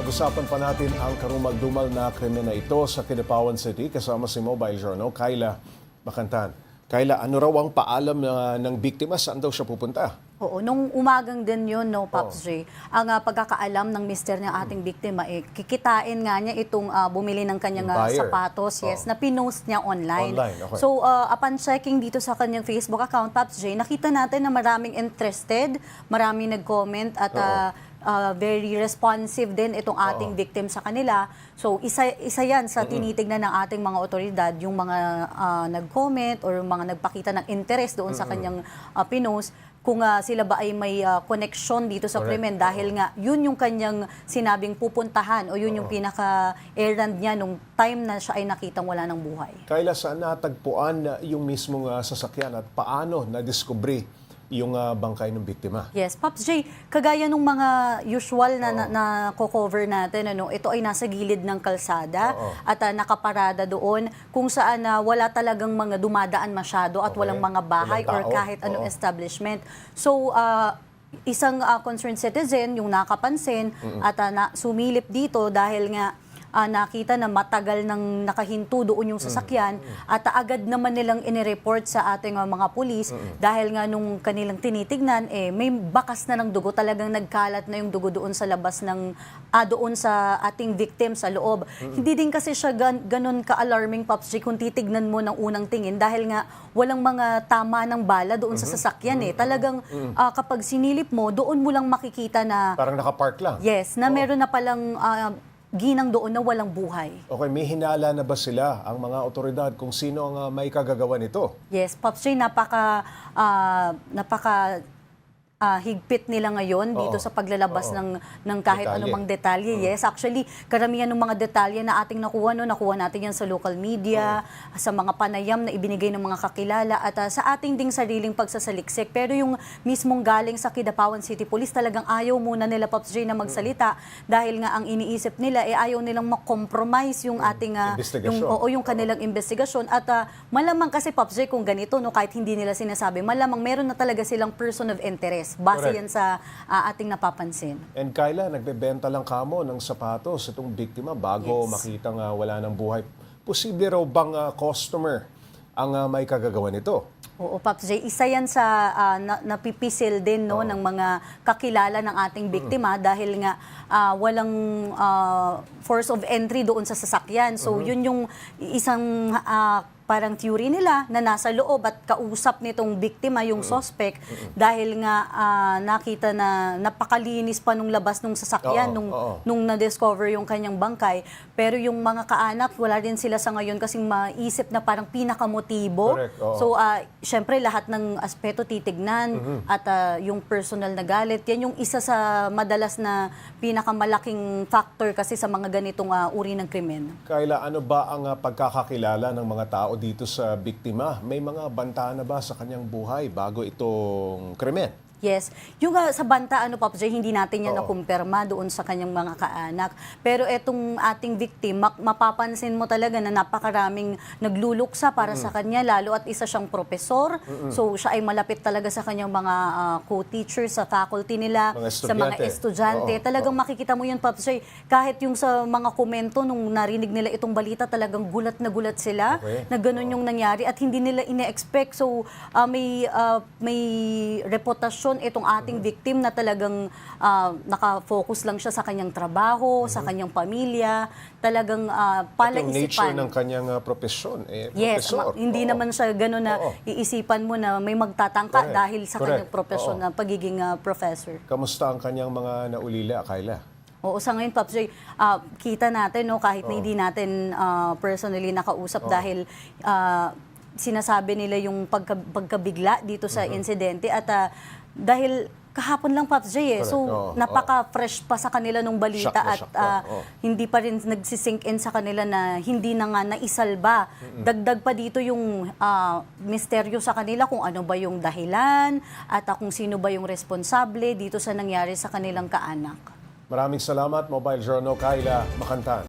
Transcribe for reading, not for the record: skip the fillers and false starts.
Pag-usapan pa natin ang karumal-dumal na krimen na ito sa Kidapawan City kasama si Mobile Journal, Kayla Makantan. Kayla, ano raw ang paalam ng biktima? Saan daw siya pupunta? Oo, nung umagang din yun, no, Pops J, ang pagkakaalam ng mister ng ating biktima, kikitain nga niya itong bumili ng kanyang sapatos, na pinost niya online. Okay. So, upon checking dito sa kanyang Facebook account, Pops J, nakita natin na maraming interested, maraming nag-comment at very responsive din itong ating victim sa kanila. So, isa yan sa tinitignan ng ating mga otoridad, yung mga nag-comment or yung mga nagpakita ng interest doon sa kanyang pinost, kung sila ba ay may connection dito sa krimen dahil nga yun yung kanyang sinabing pupuntahan o yun yung pinaka-errand niya nung time na siya ay nakitang wala ng buhay. Kayla, saan natagpuan yung mismong sasakyan at paano na-discovery yung bangkay ng biktima? Yes, Pops J, kagaya nung mga usual na cover natin, ito ay nasa gilid ng kalsada at nakaparada doon kung saan wala talagang mga dumadaan masyado at walang mga bahay or kahit anong establishment. So, isang concerned citizen yung nakapansin at sumilip dito dahil nga nakita na matagal nang nakahinto doon yung sasakyan at agad naman nilang inireport sa ating mga pulis dahil nga nung kanilang tinitignan, may bakas na ng dugo, talagang nagkalat na yung dugo doon sa labas ng, doon sa ating victim sa loob. Hindi din kasi siya ganun ka-alarming, Pops J, kung titignan mo ng unang tingin dahil nga walang mga tama ng bala doon sa sasakyan. Talagang kapag sinilip mo, doon mo lang makikita na parang nakapark lang. yes, na meron na palang ginang doon na walang buhay. Okay, may hinala na ba sila, ang mga otoridad, kung sino ang may kagagawa nito? Yes, Pops J, napaka higpit nila ngayon dito sa paglalabas ng kahit anumang detalye. Yes, actually, karamihan ng mga detalye na ating nakuha, nakuha natin yan sa local media, sa mga panayam na ibinigay ng mga kakilala at sa ating ding sariling pagsasaliksik. Pero yung mismong galing sa Kidapawan City Police, talagang ayaw muna nila, Pops J, na magsalita dahil nga ang iniisip nila, ayaw nilang makompromise yung ating yung kanilang investigasyon. At malamang kasi, Pops J, kung ganito, kahit hindi nila sinasabi, malamang meron na talaga silang person of interest. Base yan sa ating napapansin. And Kayla, nagbebenta lang kamo ng sapatos itong biktima bago makitang wala ng buhay. Posible raw bang customer ang may kagagawa nito? Oo, Pops J, isa yan sa napipisil din ng mga kakilala ng ating biktima dahil nga walang force of entry doon sa sasakyan. So yun yung isang parang theory nila na nasa loob at kausap nitong biktima yung suspect dahil nga nakita na napakalinis pa nung labas nung sasakyan nung na-discover yung kanyang bangkay. Pero yung mga kaanak, wala din sila sa ngayon kasing maisip na parang pinakamotibo. So, syempre lahat ng aspeto titignan at yung personal na galit, yan yung isa sa madalas na pinakamalaking factor kasi sa mga ganitong uri ng krimen. Kayla, ano ba ang pagkakakilala ng mga tao dito sa biktima? May mga banta na ba sa kanyang buhay bago itong krimen? Yes. Yung sa banta, Pops J, hindi natin yan nakumpirma doon sa kanyang mga kaanak. Pero etong ating victim, mapapansin mo talaga na napakaraming nagluluksa para sa kanya, lalo at isa siyang profesor. So siya ay malapit talaga sa kanyang mga co-teachers, sa faculty nila, sa mga estudyante. Talagang makikita mo yun, Pops J. Kahit yung sa mga komento nung narinig nila itong balita, talagang gulat na gulat sila na ganun yung nangyari at hindi nila ine-expect. So may reputasyon itong ating victim na talagang nakafocus lang siya sa kanyang trabaho, sa kanyang pamilya, talagang palaisipan. Yung nature ng kanyang profesyon, yes, profesor. Hindi naman siya gano'n na iisipan mo na may magtatangka dahil sa kanyang profesyon na pagiging professor. Kamusta ang kanyang mga naulila, Kayla? Oo, sa ngayon, Pops J, kita natin, kahit na hindi natin personally nakausap dahil sinasabi nila yung pagkabigla dito sa insidente at dahil kahapon lang, Pops J, so napaka-fresh pa sa kanila nung balita at hindi pa rin nagsisink in sa kanila na hindi na nga naisalba. Dagdag pa dito yung misteryo sa kanila kung ano ba yung dahilan at kung sino ba yung responsable dito sa nangyari sa kanilang kaanak. Maraming salamat, Mobile Journal, Kayla Makantan.